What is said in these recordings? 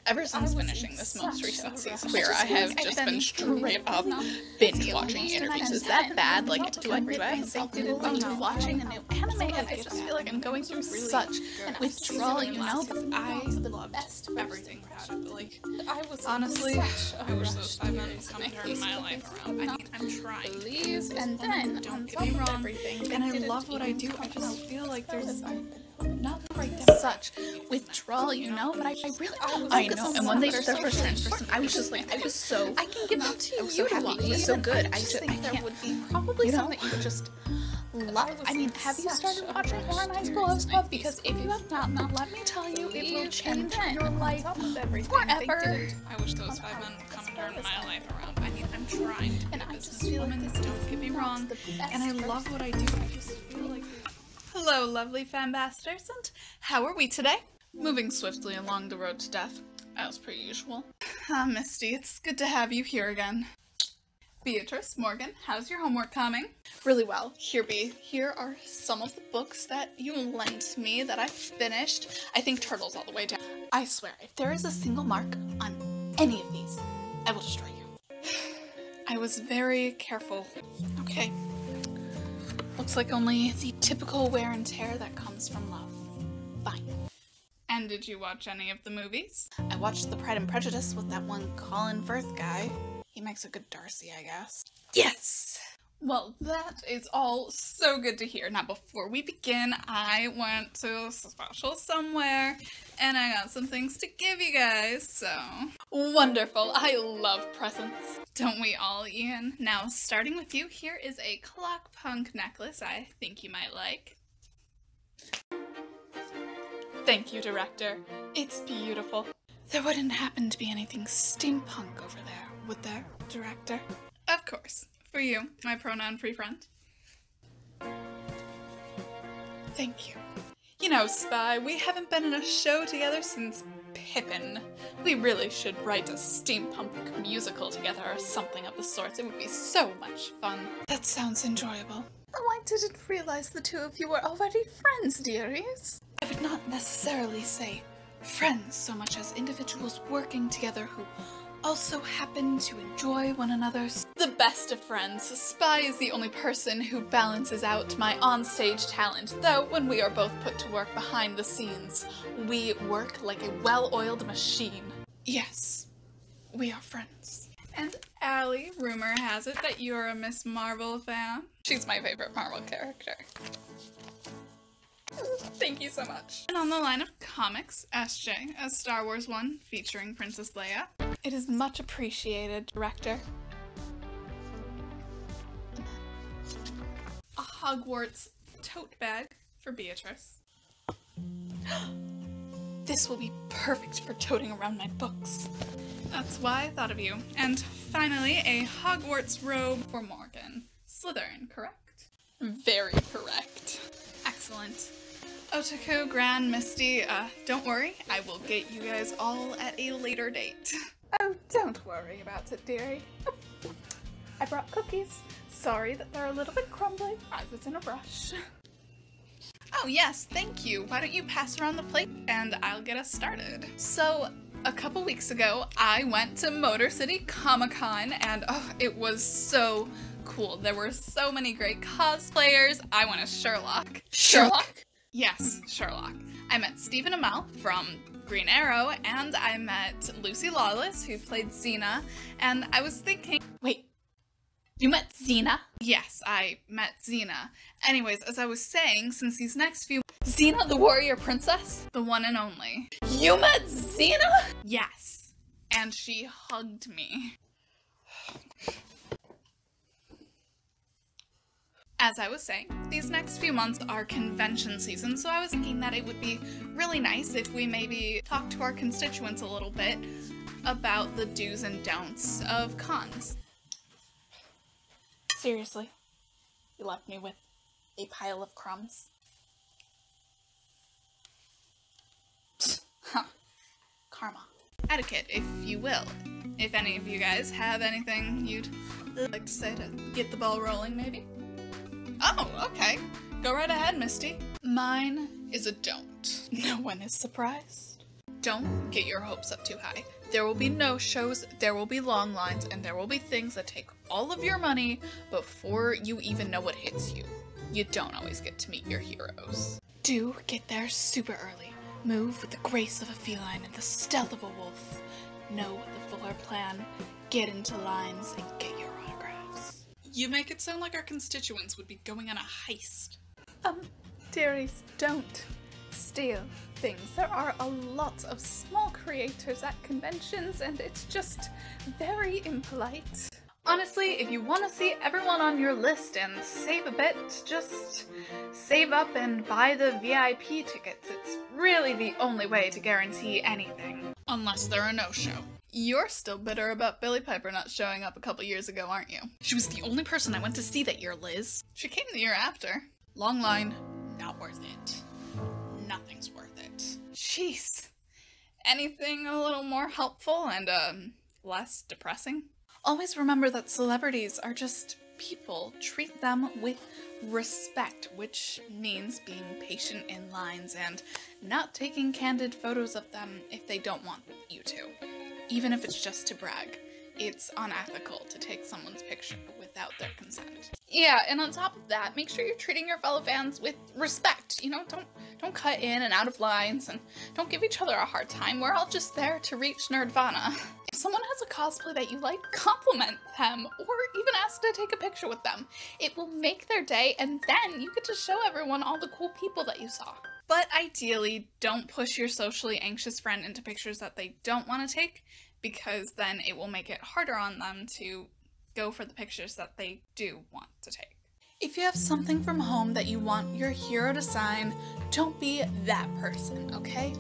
Ever since finishing this most recent season, where I have just been straight up binge watching interviews. Is that bad? Like, do I have something to watching a new anime? And I just feel like I'm going through such withdrawal, you know? I loved everything about it. Like, honestly, I wish those 5 minutes come and turn my life around. I mean, I'm trying. Please, and then don't get me wrong. And I love what I do. I just feel like there's not such withdrawal, you know, but I really, I know, and when they did their first person, I was just like, I was so, I can give that to you, I was so happy, it was so good, I just think there would be probably something that you would just love. I mean, have you started watching Horror High School Host Club? Because if you have not, let me tell you, it will change your life forever. I wish those 5 men would come and turn my life around. I mean, I'm trying to be a businesswoman, don't get me wrong, and I love what I do, I just feel like... Hello, lovely fanbasters, and how are we today? Moving swiftly along the road to death, as per usual. Ah, Misty, it's good to have you here again. Beatrice, Morgan, how's your homework coming? Really well. Here are some of the books that you lent me that I finished. I think Turtle's all the way down. I swear, if there is a single mark on any of these, I will destroy you. I was very careful. Okay. Looks like only the typical wear and tear that comes from love. Fine. And did you watch any of the movies? I watched the Pride and Prejudice with that one Colin Firth guy. He makes a good Darcy, I guess. Yes! Well, that is all so good to hear. Now, before we begin, I went to a special somewhere, and I got some things to give you guys, so... Wonderful! I love presents. Don't we all, Ian? Now, starting with you, here is a clock punk necklace I think you might like. Thank you, director. It's beautiful. There wouldn't happen to be anything steampunk over there, would there, director? Of course. For you, my pronoun-free friend. Thank you. You know, Spy, we haven't been in a show together since Pippin. We really should write a steampunk musical together or something of the sorts. It would be so much fun. That sounds enjoyable. Oh, I didn't realize the two of you were already friends, dearies. I would not necessarily say friends so much as individuals working together who also happen to enjoy one another's. The best of friends. Spy is the only person who balances out my onstage talent, though when we are both put to work behind the scenes, we work like a well-oiled machine. Yes, we are friends. And Allie, rumor has it that you're a Miss Marvel fan. She's my favorite Marvel character. Thank you so much. And on the line of comics, SJ, a Star Wars one featuring Princess Leia. It is much appreciated, director. A Hogwarts tote bag for Beatrice. This will be perfect for toting around my books. That's why I thought of you. And finally, a Hogwarts robe for Morgan. Slytherin, correct? Very correct. Excellent. Otaku, Gran, Misty, don't worry, I will get you guys all at a later date. Oh, don't worry about it, dearie. Oh, I brought cookies. Sorry that they're a little bit crumbly. I was in a rush. Oh yes, thank you. Why don't you pass around the plate and I'll get us started. So, a couple weeks ago, I went to Motor City Comic-Con and it was so cool. There were so many great cosplayers. I went as Sherlock. Sherlock? Yes, Sherlock. I met Stephen Amell from Green Arrow, and I met Lucy Lawless, who played Xena, and I was thinking, wait, you met Xena? Yes, I met Xena. Anyways, as I was saying, since these next few— Xena the warrior princess? The one and only. You met Xena? Yes, and she hugged me. As I was saying, these next few months are convention season, so I was thinking that it would be really nice if we maybe talk to our constituents a little bit about the do's and don'ts of cons. Seriously, you left me with a pile of crumbs. Huh. Karma. Etiquette, if you will. If any of you guys have anything you'd like to say to get the ball rolling, maybe? Oh, okay. Go right ahead, Misty. Mine is a don't. No one is surprised. Don't get your hopes up too high. There will be no shows, there will be long lines, and there will be things that take all of your money before you even know what hits you. You don't always get to meet your heroes. Do get there super early. Move with the grace of a feline and the stealth of a wolf. Know the floor plan, get into lines, and get your autographs. You make it sound like our constituents would be going on a heist. Dearies, don't steal things. There are a lot of small creators at conventions, and it's just very impolite. Honestly, if you want to see everyone on your list and save a bit, just save up and buy the VIP tickets. It's really the only way to guarantee anything. Unless they're a no-show. You're still bitter about Billie Piper not showing up a couple years ago, aren't you? She was the only person I went to see that year, Liz. She came the year after. Long line, not worth it. Nothing's worth it. Jeez. Anything a little more helpful and, less depressing? Always remember that celebrities are just people. Treat them with respect, which means being patient in lines and not taking candid photos of them if they don't want you to. Even if it's just to brag. It's unethical to take someone's picture without their consent. Yeah, and on top of that, make sure you're treating your fellow fans with respect. You know, don't cut in and out of lines, and don't give each other a hard time. We're all just there to reach Nerdvana. If someone has a cosplay that you like, compliment them, or even ask to take a picture with them. It will make their day, and then you get to show everyone all the cool people that you saw. But ideally, don't push your socially anxious friend into pictures that they don't want to take, because then it will make it harder on them to go for the pictures that they do want to take. If you have something from home that you want your hero to sign, don't be that person, okay?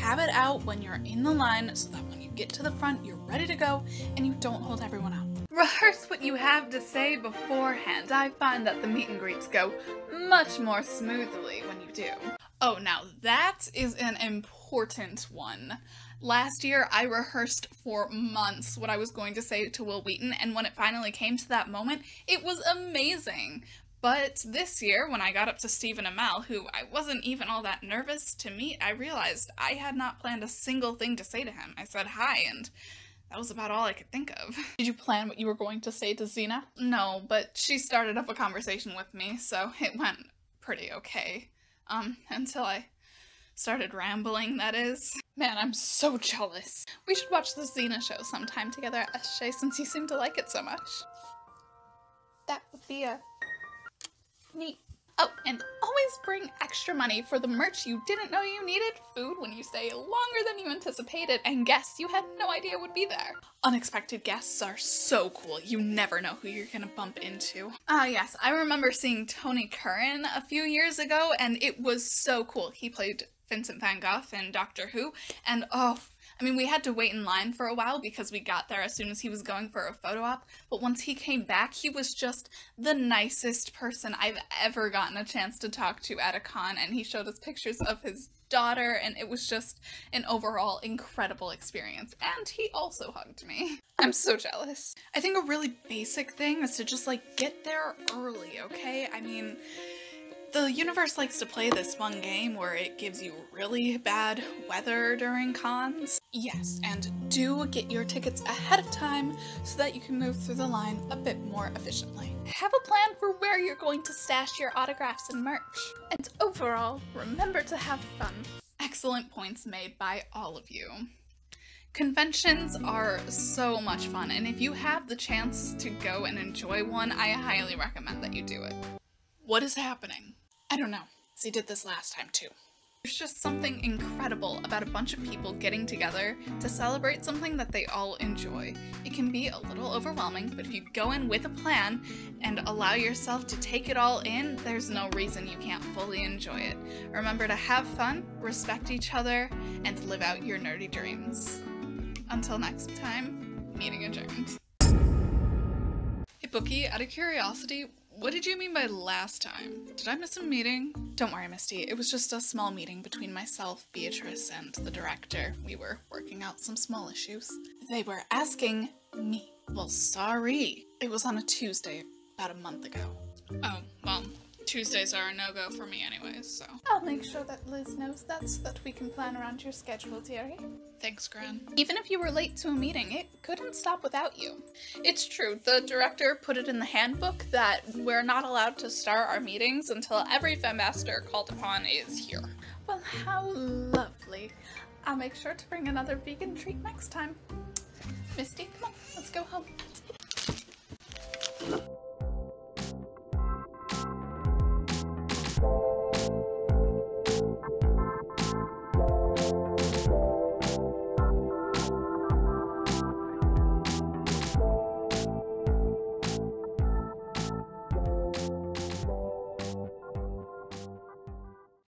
Have it out when you're in the line so that when you get to the front, you're ready to go and you don't hold everyone up. Rehearse what you have to say beforehand. I find that the meet and greets go much more smoothly when you do. Oh, now that is an important one. Last year, I rehearsed for months what I was going to say to Will Wheaton, and when it finally came to that moment, it was amazing. But this year, when I got up to Stephen Amell, who I wasn't even all that nervous to meet, I realized I had not planned a single thing to say to him. I said hi, and that was about all I could think of. Did you plan what you were going to say to Xena? No, but she started up a conversation with me, so it went pretty okay. Until I started rambling, that is. Man, I'm so jealous. We should watch the Xena show sometime together at SJ since you seem to like it so much. That would be neat. Oh, and always bring extra money for the merch you didn't know you needed, food when you stay longer than you anticipated, and guests you had no idea would be there. Unexpected guests are so cool. You never know who you're gonna bump into. Yes, I remember seeing Tony Curran a few years ago, and it was so cool. He played Vincent Van Gogh in Doctor Who, and we had to wait in line for a while because we got there as soon as he was going for a photo op, but once he came back, he was just the nicest person I've ever gotten a chance to talk to at a con, and he showed us pictures of his daughter, and it was just an overall incredible experience, and he also hugged me. I'm so jealous. I think a really basic thing is to just, get there early, okay? I mean, the universe likes to play this fun game where it gives you really bad weather during cons. Yes, and do get your tickets ahead of time so that you can move through the line a bit more efficiently. Have a plan for where you're going to stash your autographs and merch. And overall, remember to have fun. Excellent points made by all of you. Conventions are so much fun, and if you have the chance to go and enjoy one, I highly recommend that you do it. What is happening? I don't know. They did this last time too. There's just something incredible about a bunch of people getting together to celebrate something that they all enjoy. It can be a little overwhelming, but if you go in with a plan and allow yourself to take it all in, there's no reason you can't fully enjoy it. Remember to have fun, respect each other, and live out your nerdy dreams. Until next time, meeting adjourned. Hey Bookie, out of curiosity, what did you mean by last time? Did I miss a meeting? Don't worry, Misty. It was just a small meeting between myself, Beatrice, and the director. We were working out some small issues. They were asking me. Well, sorry. It was on a Tuesday, about a month ago. Oh, well, Tuesdays are a no-go for me anyways, so. I'll make sure that Liz knows that so that we can plan around your schedule, dearie. Thanks, Gran. Even if you were late to a meeting, it couldn't stop without you. It's true. The director put it in the handbook that we're not allowed to start our meetings until every Femmaster called upon is here. Well, how lovely. I'll make sure to bring another vegan treat next time. Misty, come on, let's go home.